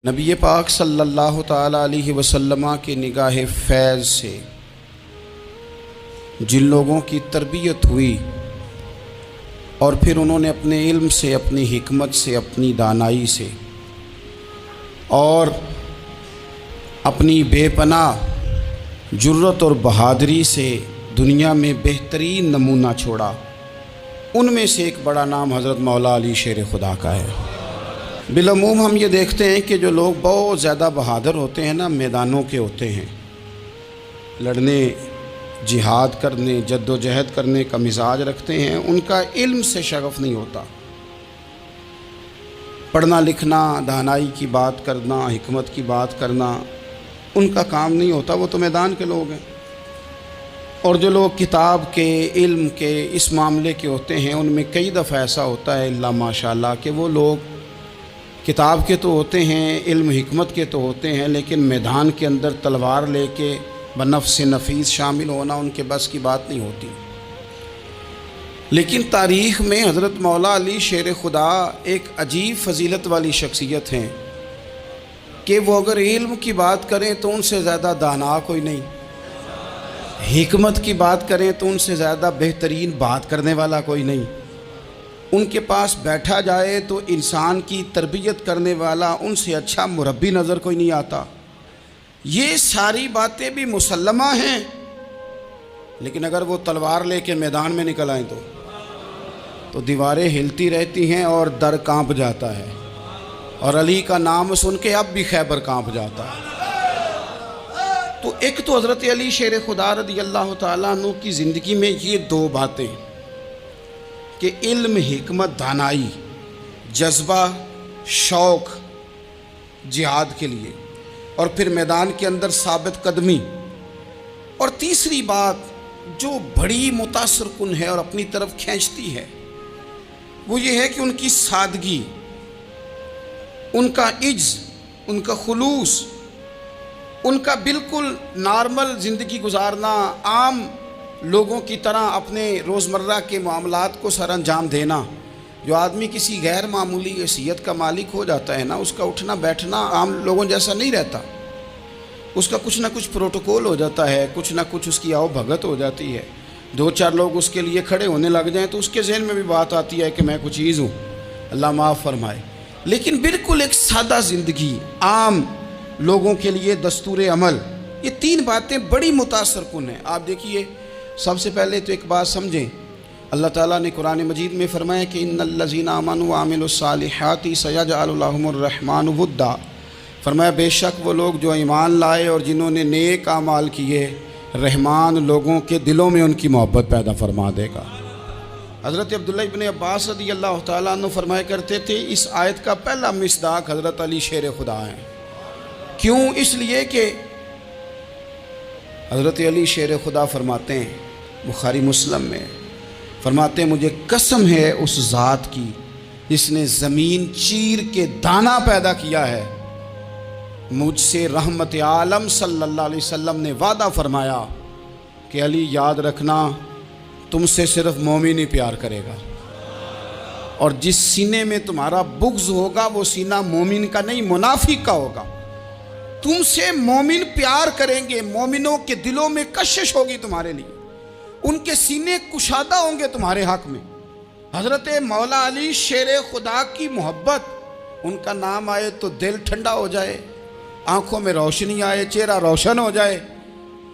نبی پاک صلی اللہ تعالیٰ علیہ وسلم کی نگاہ فیض سے جن لوگوں کی تربیت ہوئی اور پھر انہوں نے اپنے علم سے، اپنی حکمت سے، اپنی دانائی سے اور اپنی بے پناہ جرت اور بہادری سے دنیا میں بہترین نمونہ چھوڑا، ان میں سے ایک بڑا نام حضرت مولا علی شیر خدا کا ہے۔ بالعموم ہم یہ دیکھتے ہیں کہ جو لوگ بہت زیادہ بہادر ہوتے ہیں نا، میدانوں کے ہوتے ہیں، لڑنے، جہاد کرنے، جد و جہد کرنے کا مزاج رکھتے ہیں، ان کا علم سے شغف نہیں ہوتا، پڑھنا لکھنا، دانائی کی بات کرنا، حکمت کی بات کرنا ان کا کام نہیں ہوتا، وہ تو میدان کے لوگ ہیں۔ اور جو لوگ کتاب کے، علم کے، اس معاملے کے ہوتے ہیں، ان میں کئی دفعہ ایسا ہوتا ہے اللہ ماشاءاللہ کہ وہ لوگ کتاب کے تو ہوتے ہیں، علم حکمت کے تو ہوتے ہیں، لیکن میدان کے اندر تلوار لے کے بنفس نفیس شامل ہونا ان کے بس کی بات نہیں ہوتی۔ لیکن تاریخ میں حضرت مولا علی شیر خدا ایک عجیب فضیلت والی شخصیت ہیں کہ وہ اگر علم کی بات کریں تو ان سے زیادہ دانا کوئی نہیں، حکمت کی بات کریں تو ان سے زیادہ بہترین بات کرنے والا کوئی نہیں، ان کے پاس بیٹھا جائے تو انسان کی تربیت کرنے والا ان سے اچھا مربی نظر کوئی نہیں آتا۔ یہ ساری باتیں بھی مسلمہ ہیں، لیکن اگر وہ تلوار لے کے میدان میں نکل آئیں تو دیواریں ہلتی رہتی ہیں اور در کانپ جاتا ہے، اور علی کا نام سن کے اب بھی خیبر کانپ جاتا ہے۔ تو ایک تو حضرت علی شیر خدا رضی اللہ تعالیٰ عنہ کی زندگی میں یہ دو باتیں کہ علم، حکمت، دانائی، جذبہ، شوق جہاد کے لیے، اور پھر میدان کے اندر ثابت قدمی، اور تیسری بات جو بڑی متاثر کن ہے اور اپنی طرف کھینچتی ہے وہ یہ ہے کہ ان کی سادگی، ان کا عجز، ان کا خلوص، ان کا بالکل نارمل زندگی گزارنا، عام لوگوں کی طرح اپنے روزمرہ کے معاملات کو سر انجام دینا۔ جو آدمی کسی غیر معمولی حیثیت کا مالک ہو جاتا ہے نا، اس کا اٹھنا بیٹھنا عام لوگوں جیسا نہیں رہتا، اس کا کچھ نہ کچھ پروٹوکول ہو جاتا ہے، کچھ نہ کچھ اس کی آؤ بھگت ہو جاتی ہے، دو چار لوگ اس کے لیے کھڑے ہونے لگ جائیں تو اس کے ذہن میں بھی بات آتی ہے کہ میں کچھ چیز ہوں، اللہ معاف فرمائے۔ لیکن بالکل ایک سادہ زندگی، عام لوگوں کے لیے دستور عمل، یہ تین باتیں بڑی متاثر کن ہیں۔ آپ دیکھیے، سب سے پہلے تو ایک بات سمجھیں، اللہ تعالیٰ نے قرآن مجید میں فرمایا کہ ان الذین آمنوا وعملوا الصالحات سیجعل لهم الرحمن ودا، فرمایا بے شک وہ لوگ جو ایمان لائے اور جنہوں نے نیک اعمال کیے، رحمان لوگوں کے دلوں میں ان کی محبت پیدا فرما دے گا۔ حضرت عبداللہ ابن عباس رضی اللہ تعالیٰ عنہ فرمایا کرتے تھے اس آیت کا پہلا مصداق حضرت علی شیر خدا ہیں۔ کیوں؟ اس لیے کہ حضرت علی شیر خدا فرماتے ہیں، بخاری مسلم میں فرماتے ہیں، مجھے قسم ہے اس ذات کی جس نے زمین چیر کے دانہ پیدا کیا ہے، مجھ سے رحمت عالم صلی اللہ علیہ وسلم نے وعدہ فرمایا کہ علی یاد رکھنا تم سے صرف مومن ہی پیار کرے گا، اور جس سینے میں تمہارا بغض ہوگا وہ سینہ مومن کا نہیں منافق کا ہوگا۔ تم سے مومن پیار کریں گے، مومنوں کے دلوں میں کشش ہوگی تمہارے لیے، ان کے سینے کشادہ ہوں گے تمہارے حق میں۔ حضرت مولا علی شیر خدا کی محبت، ان کا نام آئے تو دل ٹھنڈا ہو جائے، آنکھوں میں روشنی آئے، چہرہ روشن ہو جائے،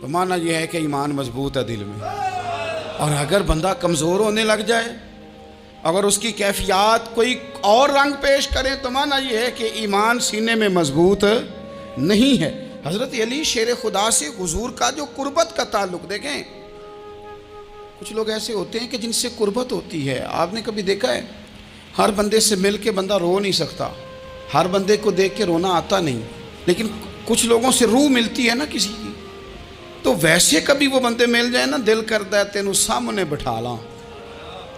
تو معنی یہ ہے کہ ایمان مضبوط ہے دل میں۔ اور اگر بندہ کمزور ہونے لگ جائے، اگر اس کی کیفیات کوئی اور رنگ پیش کریں، تو معنی یہ ہے کہ ایمان سینے میں مضبوط نہیں ہے۔ حضرت علی شیر خدا سے حضور کا جو قربت کا تعلق دیکھیں، کچھ لوگ ایسے ہوتے ہیں کہ جن سے قربت ہوتی ہے، آپ نے کبھی دیکھا ہے ہر بندے سے مل کے بندہ رو نہیں سکتا، ہر بندے کو دیکھ کے رونا آتا نہیں، لیکن کچھ لوگوں سے روح ملتی ہے نا کسی کی، تو ویسے کبھی وہ بندے مل جائیں نا، دل کرتا ہے تینوں سامنے بٹھا لاں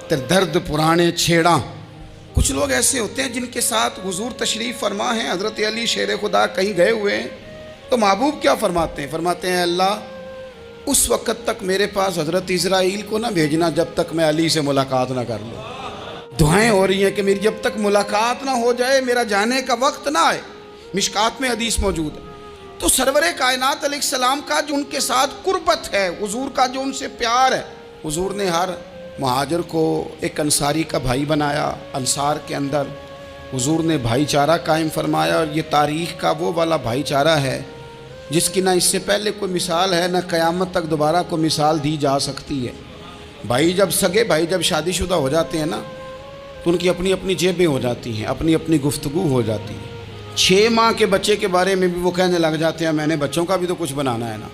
تے درد پرانے چھیڑاں۔ کچھ لوگ ایسے ہوتے ہیں جن کے ساتھ حضور تشریف فرما ہیں، حضرت علی شیر خدا کہیں گئے ہوئے ہیں تو محبوب کیا فرماتے ہیں؟ فرماتے ہیں اللہ اس وقت تک میرے پاس حضرت اسرائیل کو نہ بھیجنا جب تک میں علی سے ملاقات نہ کر لوں۔ دعائیں ہو رہی ہیں کہ میری جب تک ملاقات نہ ہو جائے، میرا جانے کا وقت نہ آئے، مشکات میں حدیث موجود ہے۔ تو سرور کائنات علیہ السلام کا جو ان کے ساتھ قربت ہے، حضور کا جو ان سے پیار ہے، حضور نے ہر مہاجر کو ایک انصاری کا بھائی بنایا۔ انصار کے اندر حضور نے بھائی چارہ قائم فرمایا، اور یہ تاریخ کا وہ والا بھائی چارہ ہے جس کی نہ اس سے پہلے کوئی مثال ہے، نہ قیامت تک دوبارہ کوئی مثال دی جا سکتی ہے۔ بھائی جب سگے بھائی جب شادی شدہ ہو جاتے ہیں نا، تو ان کی اپنی اپنی جیبیں ہو جاتی ہیں، اپنی اپنی گفتگو ہو جاتی ہے۔ 6 ماہ کے بچے کے بارے میں بھی وہ کہنے لگ جاتے ہیں میں نے بچوں کا بھی تو کچھ بنانا ہے نا۔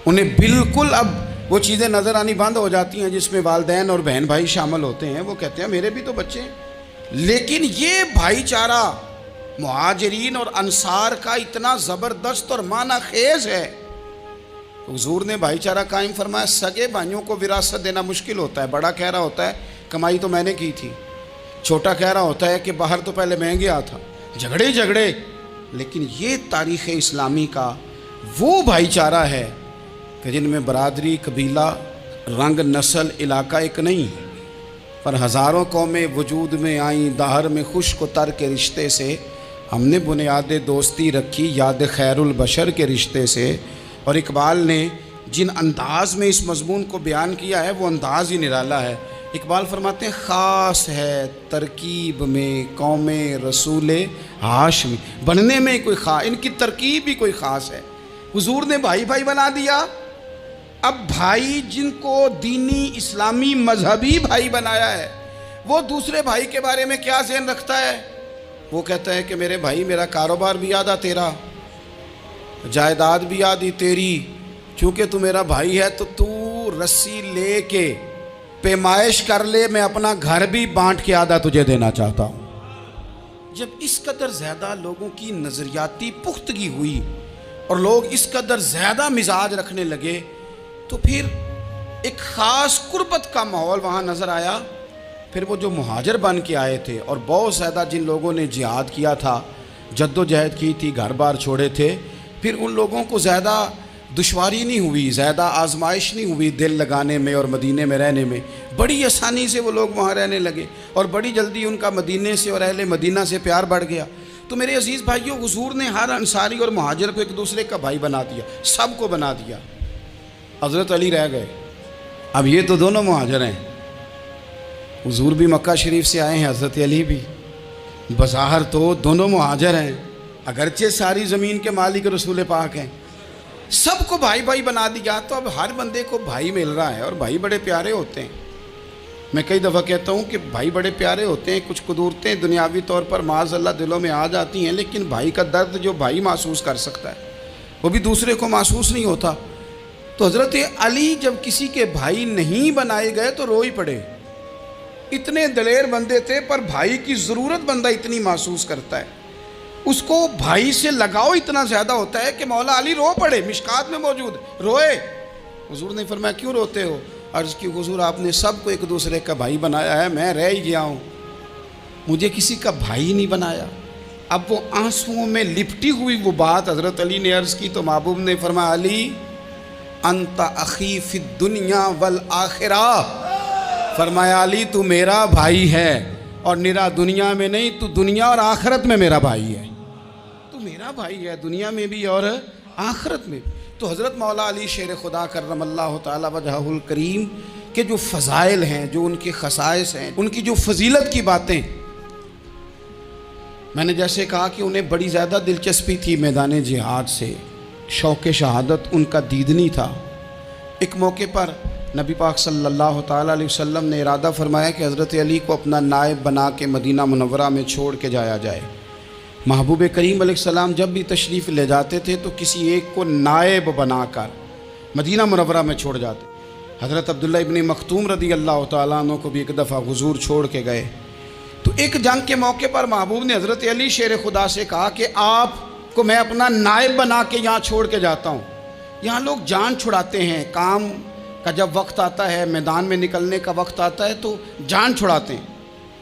انہیں بالکل اب وہ چیزیں نظر آنی بند ہو جاتی ہیں جس میں والدین اور بہن بھائی شامل ہوتے ہیں۔ وہ کہتے ہیں میرے بھی تو بچے ہیں۔ لیکن یہ بھائی چارہ مہاجرین اور انصار کا اتنا زبردست اور معنی خیز ہے، حضور نے بھائی چارہ قائم فرمایا۔ سگے بھائیوں کو وراثت دینا مشکل ہوتا ہے۔ بڑا کہہ رہا ہوتا ہے کمائی تو میں نے کی تھی، چھوٹا کہہ رہا ہوتا ہے کہ باہر تو پہلے میں گیا تھا، جھگڑے۔ لیکن یہ تاریخ اسلامی کا وہ بھائی چارہ ہے کہ جن میں برادری، قبیلہ، رنگ، نسل، علاقہ ایک نہیں، پر ہزاروں قومیں وجود میں آئیں۔ دہر میں خشک و تر کے رشتے سے ہم نے بنیاد دوستی رکھی، یاد خیر البشر کے رشتے سے۔ اور اقبال نے جن انداز میں اس مضمون کو بیان کیا ہے وہ انداز ہی نرالا ہے۔ اقبال فرماتے ہیں خاص ہے ترکیب میں قوم رسول ہاشمی، بننے میں کوئی خاص، ان کی ترکیب بھی کوئی خاص ہے۔ حضور نے بھائی بھائی بنا دیا۔ اب بھائی جن کو دینی اسلامی مذہبی بھائی بنایا ہے، وہ دوسرے بھائی کے بارے میں کیا ذہن رکھتا ہے؟ وہ کہتا ہے کہ میرے بھائی میرا کاروبار بھی آدھا تیرا، جائیداد بھی آدھی تیری، چونکہ تو میرا بھائی ہے تو تو رسی لے کے پیمائش کر لے، میں اپنا گھر بھی بانٹ کے آدھا تجھے دینا چاہتا ہوں۔ جب اس قدر زیادہ لوگوں کی نظریاتی پختگی ہوئی اور لوگ اس قدر زیادہ مزاج رکھنے لگے، تو پھر ایک خاص قربت کا ماحول وہاں نظر آیا۔ پھر وہ جو مہاجر بن کے آئے تھے اور بہت زیادہ جن لوگوں نے جہاد کیا تھا، جد و جہد کی تھی، گھر بار چھوڑے تھے، پھر ان لوگوں کو زیادہ دشواری نہیں ہوئی، زیادہ آزمائش نہیں ہوئی دل لگانے میں اور مدینے میں رہنے میں۔ بڑی آسانی سے وہ لوگ وہاں رہنے لگے اور بڑی جلدی ان کا مدینے سے اور اہل مدینہ سے پیار بڑھ گیا۔ تو میرے عزیز بھائیوں، حضور نے ہر انصاری اور مہاجر کو ایک دوسرے کا بھائی بنا دیا، سب کو بنا دیا۔ حضرت علی رہ گئے، اب یہ تو دونوں مہاجر ہیں، حضور بھی مکہ شریف سے آئے ہیں، حضرت علی بھی، بظاہر تو دونوں مہاجر ہیں، اگرچہ ساری زمین کے مالک رسول پاک ہیں، سب کو بھائی بھائی بنا دیا۔ تو اب ہر بندے کو بھائی مل رہا ہے، اور بھائی بڑے پیارے ہوتے ہیں۔ میں کئی دفعہ کہتا ہوں کہ بھائی بڑے پیارے ہوتے ہیں، کچھ قدورتیں دنیاوی طور پر معاذ اللہ دلوں میں آ جاتی ہیں، لیکن بھائی کا درد جو بھائی محسوس کر سکتا ہے وہ بھی دوسرے کو محسوس نہیں ہوتا۔ تو حضرت علی جب کسی کے بھائی نہیں بنائے گئے تو رو ہی پڑے۔ اتنے دلیر بندے تھے، پر بھائی کی ضرورت بندہ اتنی محسوس کرتا ہے، اس کو بھائی سے لگاؤ اتنا زیادہ ہوتا ہے کہ مولا علی رو پڑے، مشکات میں موجود، روئے۔ حضور نے فرمایا کیوں روتے ہو؟ عرض کی حضور آپ نے سب کو ایک دوسرے کا بھائی بنایا ہے، میں رہ ہی گیا ہوں، مجھے کسی کا بھائی نہیں بنایا۔ اب وہ آنسوؤں میں لپٹی ہوئی وہ بات حضرت علی نے عرض کی تو محبوب نے فرمایا علی انت اخی فی الدنیا والآخرہ، فرمایا علی تو میرا بھائی ہے، اور نرا دنیا میں نہیں، تو دنیا اور آخرت میں میرا بھائی ہے، تو میرا بھائی ہے دنیا میں بھی اور آخرت میں بھی۔ تو حضرت مولا علی شیر خدا کرم اللہ تعالی وجہہ الکریم کے جو فضائل ہیں، جو ان کے خصائص ہیں، ان کی جو فضیلت کی باتیں، میں نے جیسے کہا کہ انہیں بڑی زیادہ دلچسپی تھی میدان جہاد سے، شوق شہادت ان کا دیدنی تھا۔ ایک موقع پر نبی پاک صلی اللہ تعالیٰ علیہ وسلم نے ارادہ فرمایا کہ حضرت علی کو اپنا نائب بنا کے مدینہ منورہ میں چھوڑ کے جایا جائے۔ محبوب کریم علیہ السلام جب بھی تشریف لے جاتے تھے تو کسی ایک کو نائب بنا کر مدینہ منورہ میں چھوڑ جاتے۔ حضرت عبداللہ ابن مختوم رضی اللہ تعالیٰ عنہ کو بھی ایک دفعہ حضور چھوڑ کے گئے، تو ایک جنگ کے موقع پر محبوب نے حضرت علی شیر خدا سے کہا کہ آپ کو میں اپنا نائب بنا کے یہاں چھوڑ کے جاتا ہوں۔ یہاں لوگ جان چھڑاتے ہیں، کام کا جب وقت آتا ہے، میدان میں نکلنے کا وقت آتا ہے تو جان چھڑاتے ہیں،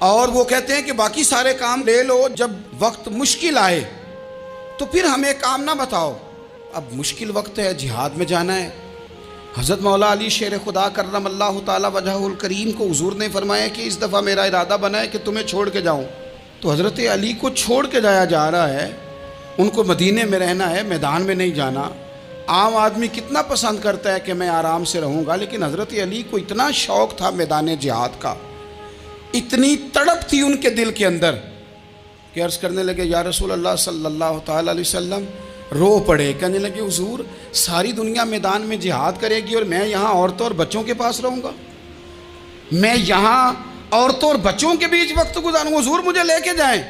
اور وہ کہتے ہیں کہ باقی سارے کام لے لو، جب وقت مشکل آئے تو پھر ہمیں کام نہ بتاؤ۔ اب مشکل وقت ہے، جہاد میں جانا ہے۔ حضرت مولا علی شیر خدا کرم اللہ تعالی وجہہ الکریم کو حضور نے فرمایا کہ اس دفعہ میرا ارادہ بنا ہے کہ تمہیں چھوڑ کے جاؤں۔ تو حضرت علی کو چھوڑ کے جایا جا رہا ہے، ان کو مدینے میں رہنا ہے، میدان میں نہیں جانا۔ عام آدمی کتنا پسند کرتا ہے کہ میں آرام سے رہوں گا، لیکن حضرت علی کو اتنا شوق تھا میدان جہاد کا، اتنی تڑپ تھی ان کے دل کے اندر کہ عرض کرنے لگے یا رسول اللہ صلی اللہ تعالیٰ علیہ وسلم، رو پڑے، کہنے لگے حضور ساری دنیا میدان میں جہاد کرے گی اور میں یہاں عورتوں اور بچوں کے پاس رہوں گا، میں یہاں عورتوں اور بچوں کے بیچ وقت گزاروں، حضور مجھے لے کے جائیں۔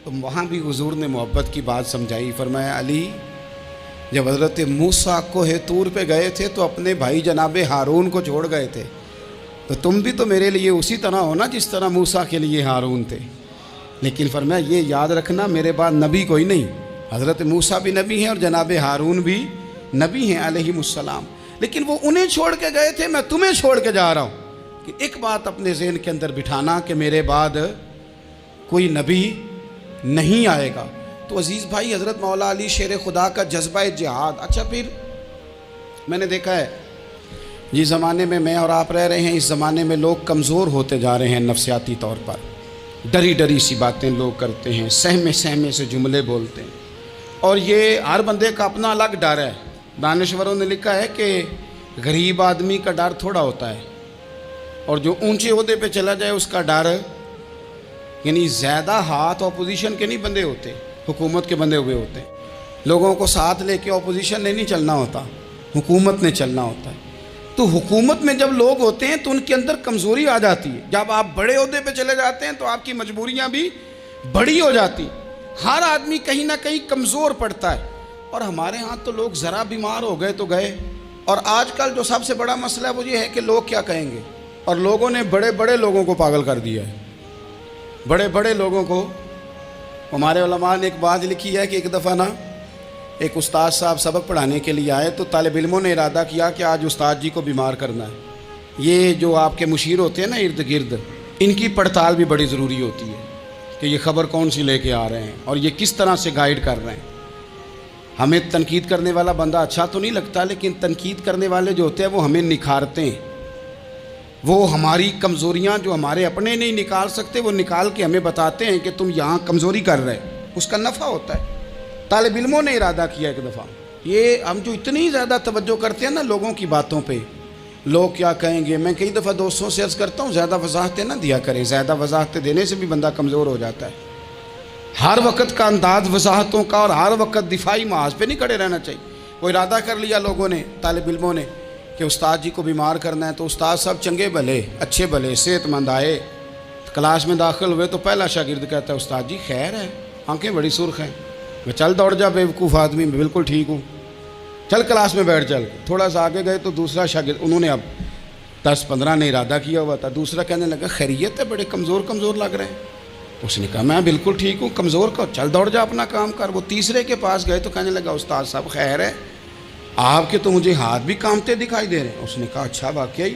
تو وہاں بھی حضور نے محبت کی بات سمجھائی، فرمایا علی جب حضرت موسیٰ کوہ طور پہ گئے تھے تو اپنے بھائی جناب ہارون کو چھوڑ گئے تھے، تو تم بھی تو میرے لیے اسی طرح ہونا جس طرح موسیٰ کے لیے ہارون تھے، لیکن فرمایا یہ یاد رکھنا میرے بعد نبی کوئی نہیں، حضرت موسیٰ بھی نبی ہیں اور جناب ہارون بھی نبی ہیں علیہم السلام، لیکن وہ انہیں چھوڑ کے گئے تھے، میں تمہیں چھوڑ کے جا رہا ہوں۔ کہ ایک بات اپنے ذہن کے اندر بٹھانا کہ میرے بعد کوئی نبی نہیں آئے گا۔ تو عزیز بھائی، حضرت مولا علی شیر خدا کا جذبہ جہاد۔ اچھا پھر میں نے دیکھا ہے جس زمانے میں میں اور آپ رہ رہے ہیں، اس زمانے میں لوگ کمزور ہوتے جا رہے ہیں نفسیاتی طور پر، ڈری ڈری سی باتیں لوگ کرتے ہیں، سہمے سہمے سے جملے بولتے ہیں، اور یہ ہر بندے کا اپنا الگ ڈر ہے۔ دانشوروں نے لکھا ہے کہ غریب آدمی کا ڈر تھوڑا ہوتا ہے اور جو اونچے عہدے پہ چلا جائے اس کا ڈر، یعنی زیادہ ہاتھ اپوزیشن کے نہیں بندے ہوتے، حکومت کے بندے ہوئے ہوتے ہیں۔ لوگوں کو ساتھ لے کے اپوزیشن نے نہیں چلنا ہوتا، حکومت نے چلنا ہوتا ہے۔ تو حکومت میں جب لوگ ہوتے ہیں تو ان کے اندر کمزوری آ جاتی ہے، جب آپ بڑے عہدے پہ چلے جاتے ہیں تو آپ کی مجبوریاں بھی بڑی ہو جاتی، ہر آدمی کہیں نہ کہیں کمزور پڑتا ہے۔ اور ہمارے ہاں تو لوگ ذرا بیمار ہو گئے تو گئے، اور آج کل جو سب سے بڑا مسئلہ ہے وہ یہ ہے کہ لوگ کیا کہیں گے، اور لوگوں نے بڑے بڑے لوگوں کو پاگل کر دیا ہے، بڑے بڑے لوگوں کو۔ ہمارے علماء نے ایک بات لکھی ہے کہ ایک دفعہ نا ایک استاد صاحب سبق پڑھانے کے لیے آئے تو طالب علموں نے ارادہ کیا کہ آج استاد جی کو بیمار کرنا ہے۔ یہ جو آپ کے مشیر ہوتے ہیں نا ارد گرد، ان کی پڑتال بھی بڑی ضروری ہوتی ہے کہ یہ خبر کون سی لے کے آ رہے ہیں اور یہ کس طرح سے گائیڈ کر رہے ہیں۔ ہمیں تنقید کرنے والا بندہ اچھا تو نہیں لگتا، لیکن تنقید کرنے والے جو ہوتے ہیں وہ ہمیں نکھارتے ہیں، وہ ہماری کمزوریاں جو ہمارے اپنے نہیں نکال سکتے وہ نکال کے ہمیں بتاتے ہیں کہ تم یہاں کمزوری کر رہے، اس کا نفع ہوتا ہے۔ طالب علموں نے ارادہ کیا ایک دفعہ، یہ ہم جو اتنی زیادہ توجہ کرتے ہیں نا لوگوں کی باتوں پہ، لوگ کیا کہیں گے، میں کئی دفعہ دوستوں سے عرض کرتا ہوں زیادہ وضاحتیں نہ دیا کریں، زیادہ وضاحتیں دینے سے بھی بندہ کمزور ہو جاتا ہے۔ ہر وقت کا انداز وضاحتوں کا اور ہر وقت دفاعی محاذ پہ نہیں کھڑے رہنا چاہیے۔ وہ ارادہ کر لیا لوگوں نے، طالب علموں نے، کہ استاد جی کو بیمار کرنا ہے، تو استاد صاحب چنگے بھلے اچھے بھلے صحت مند آئے، کلاس میں داخل ہوئے تو پہلا شاگرد کہتا ہے استاد جی خیر ہے، آنکھیں بڑی سرخ ہیں۔ میں چل دوڑ جا بیوقوف آدمی، میں بالکل ٹھیک ہوں، چل کلاس میں بیٹھ۔ چل تھوڑا سا آگے گئے تو دوسرا شاگرد، انہوں نے اب 10-15 نے ارادہ کیا ہوا تھا، دوسرا کہنے لگا خیریت ہے، بڑے کمزور کمزور لگ رہے ہیں۔ اس نے کہا میں بالکل ٹھیک ہوں، کمزور کا چل دوڑ جا اپنا کام کر۔ وہ تیسرے کے پاس گئے تو کہنے لگا استاد صاحب خیر ہے، آپ کے تو مجھے ہاتھ بھی کامتے دکھائی دے رہے ہیں۔ اس نے کہا اچھا واقعی۔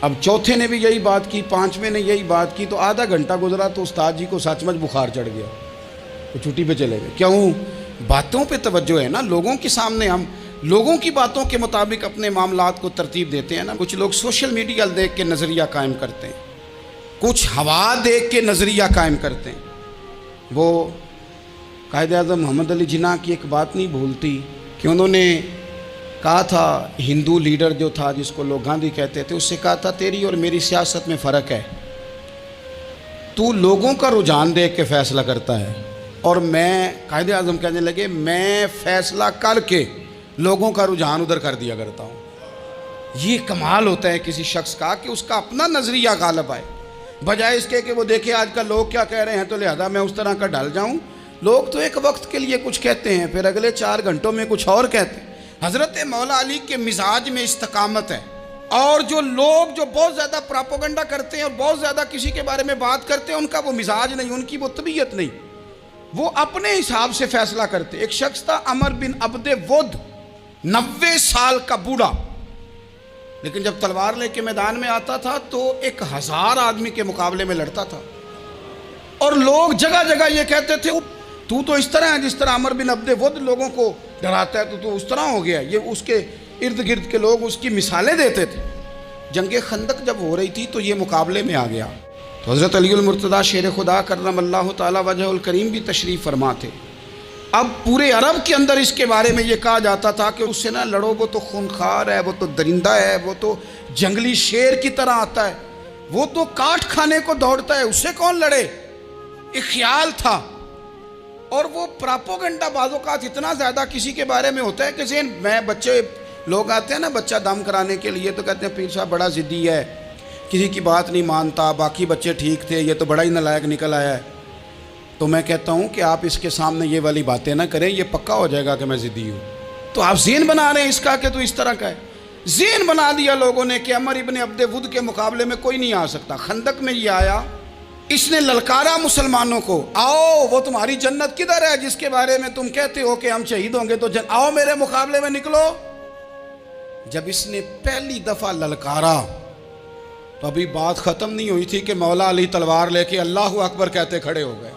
اب چوتھے نے بھی یہی بات کی، پانچویں نے یہی بات کی، تو آدھا گھنٹہ گزرا تو استاد جی کو سچ مچ بخار چڑھ گیا، تو چھٹی پہ چلے گئے۔ کیوں؟ باتوں پہ توجہ ہے نا، لوگوں کے سامنے ہم لوگوں کی باتوں کے مطابق اپنے معاملات کو ترتیب دیتے ہیں نا۔ کچھ لوگ سوشل میڈیا دیکھ کے نظریہ قائم کرتے ہیں، کچھ ہوا دیکھ کے نظریہ قائم کرتے ہیں۔ وہ قائد اعظم محمد علی جناح کی ایک بات نہیں بھولتی کہ انہوں نے کہا تھا، ہندو لیڈر جو تھا جس کو لوگ گاندھی کہتے تھے، اس سے کہا تھا تیری اور میری سیاست میں فرق ہے، تو لوگوں کا رجحان دیکھ کے فیصلہ کرتا ہے، اور میں، قائد اعظم کہنے لگے، میں فیصلہ کر کے لوگوں کا رجحان ادھر کر دیا کرتا ہوں۔ یہ کمال ہوتا ہے کسی شخص کا کہ اس کا اپنا نظریہ غالب آئے، بجائے اس کے کہ وہ دیکھے آج کل لوگ کیا کہہ رہے ہیں تو لہذا میں اس طرح کا ڈھل جاؤں۔ لوگ تو ایک وقت کے لیے کچھ کہتے ہیں، پھر اگلے 4 گھنٹوں میں کچھ اور کہتے ہیں۔ حضرت مولا علی کے مزاج میں استقامت ہے، اور جو لوگ جو بہت زیادہ پراپوگنڈا کرتے ہیں اور بہت زیادہ کسی کے بارے میں بات کرتے ہیں، ان کا وہ مزاج نہیں، ان کی وہ طبیعت نہیں، وہ اپنے حساب سے فیصلہ کرتے۔ ایک شخص تھا عمر بن عبد ود، 90 سال کا بوڑھا، لیکن جب تلوار لے کے میدان میں آتا تھا تو 1000 آدمی کے مقابلے میں لڑتا تھا، اور لوگ جگہ جگہ یہ کہتے تھے تو اس طرح ہے جس طرح عمر بن عبد ود لوگوں کو ڈراتا ہے، تو اس طرح ہو گیا۔ یہ اس کے ارد گرد کے لوگ اس کی مثالیں دیتے تھے۔ جنگ خندق جب ہو رہی تھی تو یہ مقابلے میں آ گیا، تو حضرت علی المرتضیٰ شیر خدا کرم اللہ تعالی وجہ الکریم بھی تشریف فرما تھے۔ اب پورے عرب کے اندر اس کے بارے میں یہ کہا جاتا تھا کہ اس سے نہ لڑو، وہ تو خونخوار ہے، وہ تو درندہ ہے، وہ تو جنگلی شیر کی طرح آتا ہے، وہ تو کاٹ کھانے کو دوڑتا ہے، اس سے کون لڑے؟ ایک خیال تھا۔ اور وہ پراپوگنڈا بعض اوقات اتنا زیادہ کسی کے بارے میں ہوتا ہے کہ ذہن میں بچے لوگ آتے ہیں نا بچہ دم کرانے کے لیے تو کہتے ہیں پیر صاحب بڑا ضدی ہے، کسی کی بات نہیں مانتا، باقی بچے ٹھیک تھے، یہ تو بڑا ہی نالائق نکل آیا ہے۔ تو میں کہتا ہوں کہ آپ اس کے سامنے یہ والی باتیں نہ کریں، یہ پکا ہو جائے گا کہ میں ضدی ہوں۔ تو آپ ذہن بنا رہے ہیں اس کا کہ تو اس طرح کا ہے۔ ذہن بنا دیا لوگوں نے کہ عمر ابن عبد ود کے مقابلے میں کوئی نہیں آ سکتا۔ خندق میں یہ آیا، اس نے للکارا مسلمانوں کو، آؤ وہ تمہاری جنت کدھر ہے جس کے بارے میں تم کہتے ہو کہ ہم شہید ہوں گے تو آؤ میرے مقابلے میں نکلو۔ جب اس نے پہلی دفعہ للکارا تو ابھی بات ختم نہیں ہوئی تھی کہ مولا علی تلوار لے کے اللہ اکبر کہتے کھڑے ہو گئے۔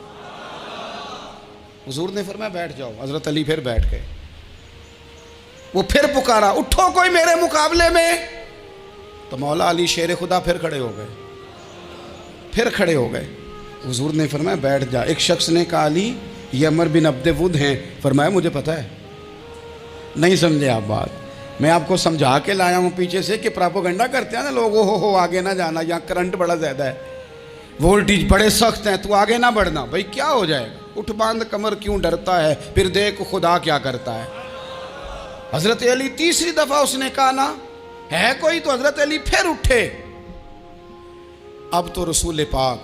حضور نے فرمایا بیٹھ جاؤ، حضرت علی پھر بیٹھ گئے۔ وہ پھر پکارا اٹھو کوئی میرے مقابلے میں، تو مولا علی شیر خدا پھر کھڑے ہو گئے، پھر کھڑے ہو گئے۔ حضور نے فرمایا بیٹھ جا۔ ایک شخص نے کہا علی یہ عمر بن عبد ود ہیں، فرمایا مجھے پتہ ہے۔ نہیں سمجھے آپ بات، میں آپ کو سمجھا کے لایا ہوں پیچھے سے کہ پراپوگنڈا کرتے ہیں نا لوگ، ہو آگے نہ جانا، یہاں کرنٹ بڑا زیادہ ہے، وولٹیج بڑے سخت ہیں، تو آگے نہ بڑھنا۔ بھائی کیا ہو جائے گا، اٹھ باندھ کمر کیوں ڈرتا ہے، پھر دیکھ خدا کیا کرتا ہے۔ حضرت علی تیسری دفعہ اس نے کہا نا ہے کوئی، تو حضرت علی پھر اٹھے۔ اب تو رسول پاک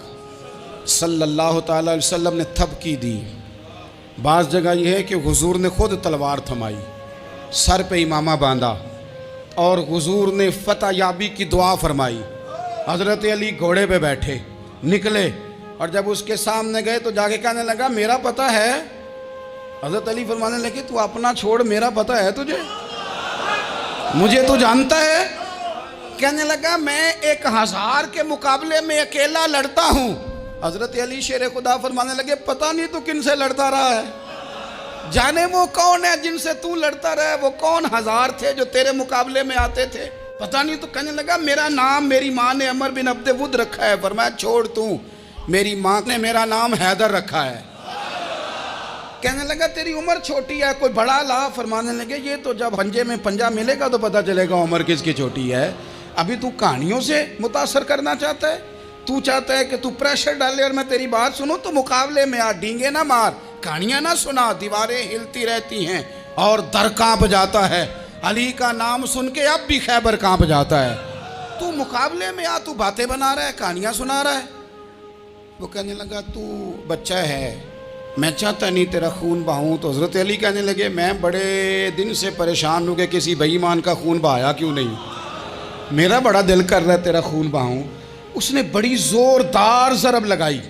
صلی اللہ تعالی علیہ وسلم نے تھپکی دی۔ بعض جگہ یہ ہے کہ حضور نے خود تلوار تھمائی، سر پہ امامہ باندھا، اور حضور نے فتح یابی کی دعا فرمائی۔ حضرت علی گھوڑے پہ بیٹھے نکلے، اور جب اس کے سامنے گئے تو جا کے کہنے لگا میرا پتہ ہے۔ حضرت علی فرمانے لگے تو اپنا چھوڑ، میرا پتہ ہے تجھے، مجھے تو جانتا ہے۔ کہنے لگا میں 1000 کے مقابلے میں اکیلا لڑتا ہوں۔ حضرت علی شیر خدا فرمانے لگے پتہ نہیں تو کن سے لڑتا رہا ہے، جانے وہ کون ہے جن سے تو لڑتا رہا ہے، وہ کون 1000 تھے جو تیرے مقابلے میں آتے تھے، پتہ نہیں۔ تو کہنے لگا میرا نام میری ماں نے عمر بن عبد ود رکھا ہے۔ فرمایا چھوڑ تو، میری ماں نے میرا نام حیدر رکھا ہے۔ کہنے لگا تیری عمر چھوٹی ہے، کوئی بڑا لا۔ فرمانے لگے یہ تو جب پنجے میں پنجہ ملے گا تو پتہ چلے گا عمر کس کی چھوٹی ہے، ابھی تو کہانیوں سے متاثر کرنا چاہتا ہے، تو چاہتا ہے کہ تو پریشر ڈالے اور میں تیری بات سنوں، تو مقابلے میں آ، ڈینگے نہ مار، کہانیاں نہ سنا، دیواریں ہلتی رہتی ہیں اور در کانپ جاتا ہے۔ علی کا نام سن کے اب بھی خیبر کانپ جاتا ہے، تو مقابلے میں آ، تو باتیں بنا رہا ہے، کہانیاں سنا رہا ہے۔ وہ کہنے لگا تو بچہ ہے، میں چاہتا نہیں تیرا خون بہاؤں۔ تو حضرت علی کہنے لگے میں بڑے دن سے پریشان ہوں کہ کسی بے ایمان کا خون بہایا کیوں نہیں، میرا بڑا دل کر رہا ہے تیرا خون بہاؤں۔ اس نے بڑی زوردار ضرب لگائی،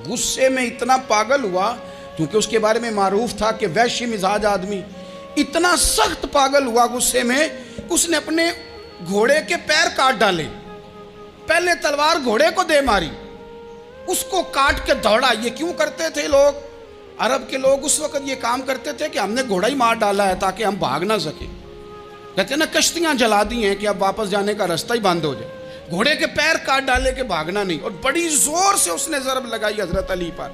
غصے میں اتنا پاگل ہوا، کیونکہ اس کے بارے میں معروف تھا کہ وحشی مزاج آدمی، اتنا سخت پاگل ہوا غصے میں، اس نے اپنے گھوڑے کے پیر کاٹ ڈالے، پہلے تلوار گھوڑے کو دے ماری، اس کو کاٹ کے دوڑا۔ یہ کیوں کرتے تھے لوگ، عرب کے لوگ اس وقت یہ کام کرتے تھے کہ ہم نے گھوڑا ہی مار ڈالا ہے تاکہ ہم بھاگ نہ سکیں۔ کہتے ہیں نا کشتیاں جلا دی ہیں کہ اب واپس جانے کا راستہ ہی بند ہو جائے، گھوڑے کے پیر کاٹ ڈالے کہ بھاگنا نہیں۔ اور بڑی زور سے اس نے ضرب لگائی حضرت علی پر۔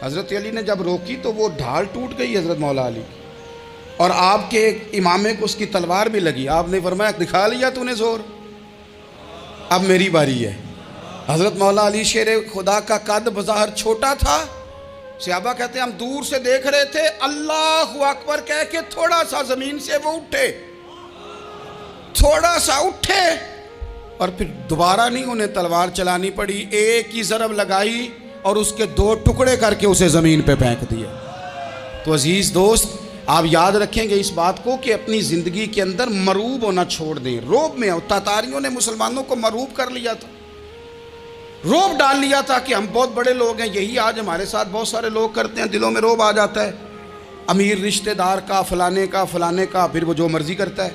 حضرت علی نے جب روکی تو وہ ڈھال ٹوٹ گئی حضرت مولا علی کی، اور آپ کے امامے کو اس کی تلوار بھی لگی۔ آپ نے فرمایا دکھا لیا تو نے زور، اب میری باری ہے۔ حضرت مولا علی شیر خدا کا قد بظاہر چھوٹا تھا، صحابہ کہتے ہیں ہم دور سے دیکھ رہے تھے، اللہ اکبر کہہ کے تھوڑا سا زمین سے وہ اٹھے، تھوڑا سا اٹھے، اور پھر دوبارہ نہیں انہیں تلوار چلانی پڑی، ایک ہی ضرب لگائی اور اس کے 2 ٹکڑے کر کے اسے زمین پہ پھینک دیا۔ تو عزیز دوست آپ یاد رکھیں گے اس بات کو کہ اپنی زندگی کے اندر مروب ہونا چھوڑ دیں۔ روب میں تاتاریوں نے مسلمانوں کو مروب کر لیا تھا، روب ڈال لیا تھا کہ ہم بہت بڑے لوگ ہیں۔ یہی آج ہمارے ساتھ بہت سارے لوگ کرتے ہیں، دلوں میں روب آ جاتا ہے، امیر رشتہ دار کا، فلانے کا، فلانے کا، پھر وہ جو مرضی کرتا ہے۔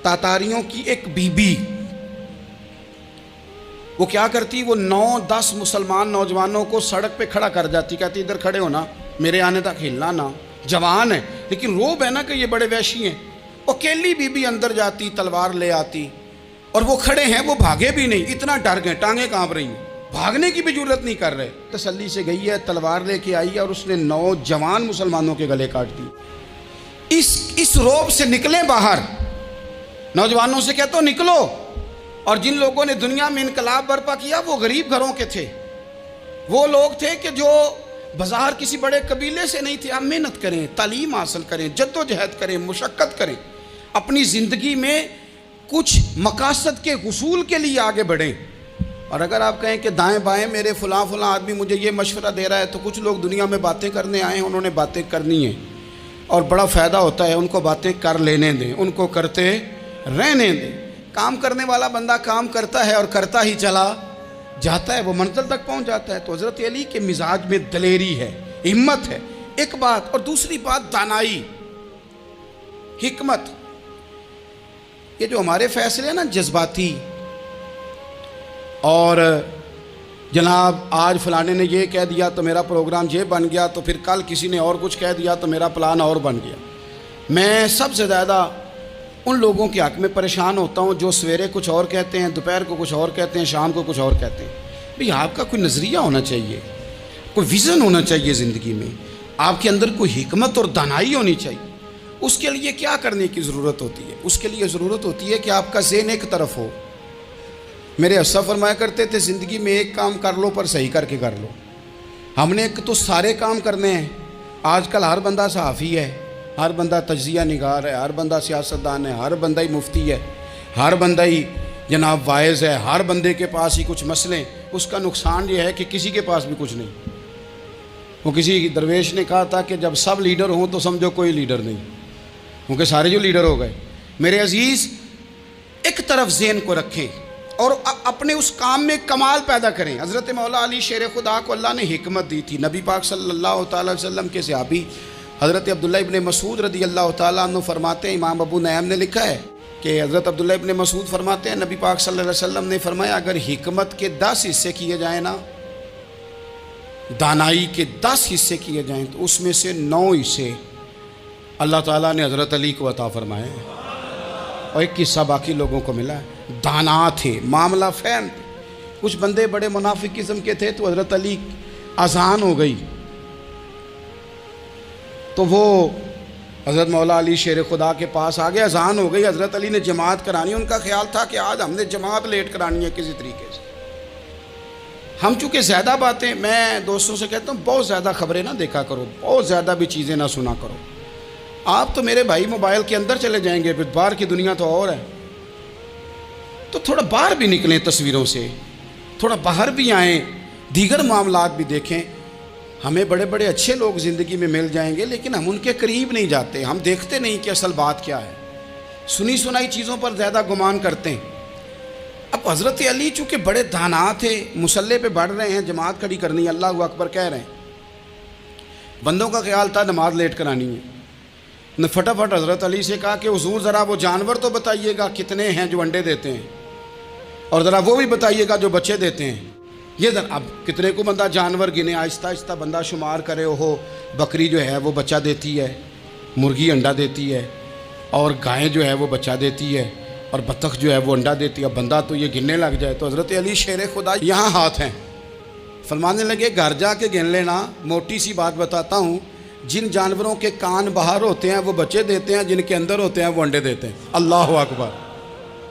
تاتاریوں کی ایک بی بی وہ کیا کرتی، وہ 9-10 مسلمان نوجوانوں کو سڑک پہ کھڑا کر جاتی، کہتی ادھر کھڑے ہونا، میرے آنے تک ہلنا نہ، جوان ہے لیکن روب ہے نا کہ یہ بڑے وحشی ہیں۔ اکیلی بی بی اندر جاتی، تلوار لے آتی، اور وہ کھڑے ہیں، وہ بھاگے بھی نہیں، اتنا ڈر گئے، ٹانگیں کانپ رہی ہیں، بھاگنے کی بھی جرت نہیں کر رہے. تسلی سے گئی ہے, تلوار لے کے آئی ہے اور اس نے 9 جوان مسلمانوں کے گلے کاٹ دی. اس روب سے نکلیں باہر. نوجوانوں سے کہتا ہوں نکلو. اور جن لوگوں نے دنیا میں انقلاب برپا کیا وہ غریب گھروں کے تھے, وہ لوگ تھے کہ جو بازار کسی بڑے قبیلے سے نہیں تھے. آپ محنت کریں, تعلیم حاصل کریں, جد و جہد کریں, مشقت کریں, اپنی زندگی میں کچھ مقاصد کے حصول کے لیے آگے بڑھیں. اور اگر آپ کہیں کہ دائیں بائیں میرے فلاں آدمی مجھے یہ مشورہ دے رہا ہے, تو کچھ لوگ دنیا میں باتیں کرنے آئے ہیں, انہوں نے باتیں کرنی ہیں اور بڑا فائدہ ہوتا ہے. ان کو باتیں کر لینے دیں, ان کو کرتے رہنے دیں. کام کرنے والا بندہ کام کرتا ہے اور کرتا ہی چلا جاتا ہے, وہ منزل تک پہنچ جاتا ہے. تو حضرت علی کے مزاج میں دلیری ہے, ہمت ہے, ایک بات. اور دوسری بات دانائی, حکمت. یہ جو ہمارے فیصلے ہیں نا جذباتی, اور جناب آج فلانے نے یہ کہہ دیا تو میرا پروگرام یہ بن گیا, تو پھر کل کسی نے اور کچھ کہہ دیا تو میرا پلان اور بن گیا. میں سب سے زیادہ ان لوگوں کے حق میں پریشان ہوتا ہوں جو سویرے کچھ اور کہتے ہیں, دوپہر کو کچھ اور کہتے ہیں, شام کو کچھ اور کہتے ہیں. بھئی آپ کا کوئی نظریہ ہونا چاہیے, کوئی ویژن ہونا چاہیے زندگی میں, آپ کے اندر کوئی حکمت اور دانائی ہونی چاہیے. اس کے لیے کیا کرنے کی ضرورت ہوتی ہے؟ اس کے لیے ضرورت ہوتی ہے کہ آپ کا ذہن ایک طرف ہو. میرے اسلاف فرمایا کرتے تھے زندگی میں ایک کام کر لو پر صحیح کر کے کر لو. ہم نے ایک تو سارے کام کرنے ہیں. آج کل ہر بندہ صحافی ہے, ہر بندہ تجزیہ نگار ہے, ہر بندہ سیاستدان ہے, ہر بندہ ہی مفتی ہے, ہر بندہ ہی جناب واعظ ہے, ہر بندے کے پاس ہی کچھ مسئلے. اس کا نقصان یہ ہے کہ کسی کے پاس بھی کچھ نہیں. وہ کسی درویش نے کہا تھا کہ جب سب لیڈر ہوں تو سمجھو کوئی لیڈر نہیں, کیونکہ سارے جو لیڈر ہو گئے. میرے عزیز, ایک طرف ذہن کو رکھیں اور اپنے اس کام میں کمال پیدا کریں. حضرت مولا علی شیر خدا کو اللہ نے حکمت دی تھی. نبی پاک صلی اللہ تعالی وسلم کے صحابی حضرت عبداللہ ابن مسعود رضی اللہ تعالیٰ عنہ فرماتے ہیں, امام ابو نعیم نے لکھا ہے کہ حضرت عبداللہ ابن مسعود فرماتے ہیں نبی پاک صلی اللہ علیہ وسلم نے فرمایا اگر حکمت کے 10 حصے کیے جائیں نا, دانائی کے 10 حصے کیے جائیں, تو اس میں سے 9 حصے اللہ تعالیٰ نے حضرت علی کو عطا فرمائے اور ایک حصہ باقی لوگوں کو ملا ہے. دانا تھے, معاملہ فہم تھے. کچھ بندے بڑے منافق قسم کے تھے, تو حضرت علی اذان ہو گئی تو وہ حضرت مولا علی شیر خدا کے پاس آ گئے. اذان ہو گئی, حضرت علی نے جماعت کرانی. ان کا خیال تھا کہ آج ہم نے جماعت لیٹ کرانی ہے کسی طریقے سے. ہم چونکہ زیادہ باتیں, میں دوستوں سے کہتا ہوں بہت زیادہ خبریں نہ دیکھا کرو, بہت زیادہ بھی چیزیں نہ سنا کرو. آپ تو میرے بھائی موبائل کے اندر چلے جائیں گے, پھر باہر کی دنیا تو اور ہے. تو تھوڑا باہر بھی نکلیں تصویروں سے, تھوڑا باہر بھی آئیں, دیگر معاملات بھی دیکھیں. ہمیں بڑے بڑے اچھے لوگ زندگی میں مل جائیں گے, لیکن ہم ان کے قریب نہیں جاتے. ہم دیکھتے نہیں کہ اصل بات کیا ہے, سنی سنائی چیزوں پر زیادہ گمان کرتے ہیں. اب حضرت علی چونکہ بڑے دانا تھے, مسلح پہ بڑھ رہے ہیں, جماعت کھڑی کرنی, اللہ اکبر کہہ رہے ہیں. بندوں کا خیال تھا نماز لیٹ کرانی ہے. نے فٹافٹ حضرت علی سے کہا کہ حضور ذرا وہ جانور تو بتائیے گا کتنے ہیں جو انڈے دیتے ہیں, اور ذرا وہ بھی بتائیے گا جو بچے دیتے ہیں. یہ ذرا اب کتنے کو بندہ جانور گنے, آہستہ آہستہ بندہ شمار کرے. ہو بکری جو ہے وہ بچہ دیتی ہے, مرغی انڈا دیتی ہے, اور گائیں جو ہے وہ بچہ دیتی ہے, اور بطخ جو ہے وہ انڈا دیتی ہے. بندہ تو یہ گننے لگ جائے. تو حضرت علی شیر خدا یہاں ہاتھ ہیں, فرمانے لگے گھر جا کے گن لینا. موٹی سی بات بتاتا ہوں, جن جانوروں کے کان باہر ہوتے ہیں وہ بچے دیتے ہیں, جن کے اندر ہوتے ہیں وہ انڈے دیتے ہیں. اللہ اکبر.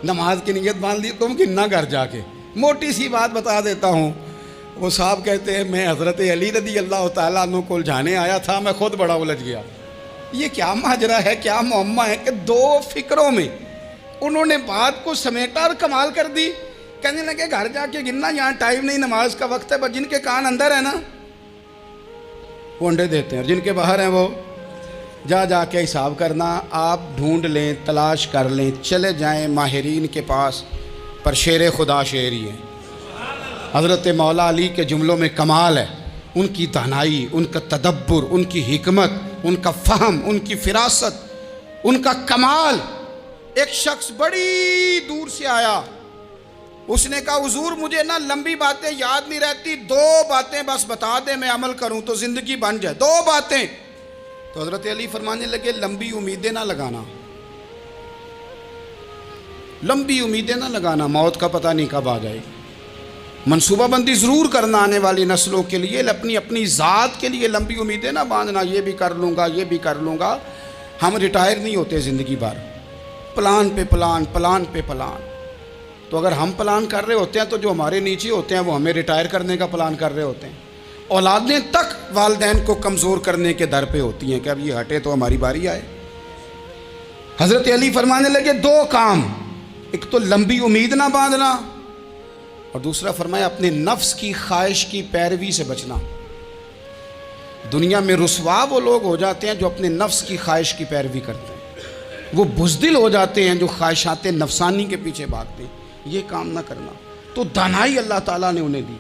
نماز کی نیت باندھ لی, تم گننا گھر جا کے. موٹی سی بات بتا دیتا ہوں. وہ صاحب کہتے ہیں میں حضرت علی رضی اللہ تعالیٰ عنہ کو الجھانے آیا تھا, میں خود بڑا الجھ گیا. یہ کیا ماجرا ہے, کیا معمہ ہے کہ 2 فکروں میں انہوں نے بات کو سمیٹا اور کمال کر دی. کہنے لگے گھر جا کے گننا, یہاں ٹائم نہیں, نماز کا وقت ہے. بس جن کے کان اندر ہے نا وہ انڈے دیتے ہیں, اور جن کے باہر ہیں وہ جا کے حساب کرنا. آپ ڈھونڈ لیں, تلاش کر لیں, چلے جائیں ماہرین کے پاس, پر شیر خدا شیر ہی ہے. حضرت مولا علی کے جملوں میں کمال ہے. ان کی دانائی, ان کا تدبر, ان کی حکمت, ان کا فہم, ان کی فراست, ان کا کمال. ایک شخص بڑی دور سے آیا, اس نے کہا حضور مجھے نا لمبی باتیں یاد نہیں رہتی, 2 باتیں بس بتا دیں میں عمل کروں تو زندگی بن جائے, 2 باتیں. تو حضرت علی فرمانے لگے لمبی امیدیں نہ لگانا, لمبی امیدیں نہ لگانا, موت کا پتہ نہیں کب آ جائے گی. منصوبہ بندی ضرور کرنا آنے والی نسلوں کے لیے، اپنی اپنی ذات کے لیے لمبی امیدیں نہ باندھنا، یہ بھی کر لوں گا، یہ بھی کر لوں گا۔ ہم ریٹائر نہیں ہوتے زندگی بھر، پلان پہ پلان، پلان پہ پلان۔ تو اگر ہم پلان کر رہے ہوتے ہیں تو جو ہمارے نیچے ہوتے ہیں وہ ہمیں ریٹائر کرنے کا پلان کر رہے ہوتے ہیں۔ اولادیں تک والدین کو کمزور کرنے کے در پہ ہوتی ہیں کہ اب یہ ہٹے تو ہماری باری آئے۔ حضرت علی فرمانے لگے دو کام، ایک تو لمبی امید نہ باندھنا، اور دوسرا فرمایا اپنے نفس کی خواہش کی پیروی سے بچنا۔ دنیا میں رسوا وہ لوگ ہو جاتے ہیں جو اپنے نفس کی خواہش کی پیروی کرتے ہیں، وہ بزدل ہو جاتے ہیں جو خواہشات نفسانی کے پیچھے بھاگتے ہیں۔ یہ کام نہ کرنا، تو دانائی اللہ تعالیٰ نے انہیں دی۔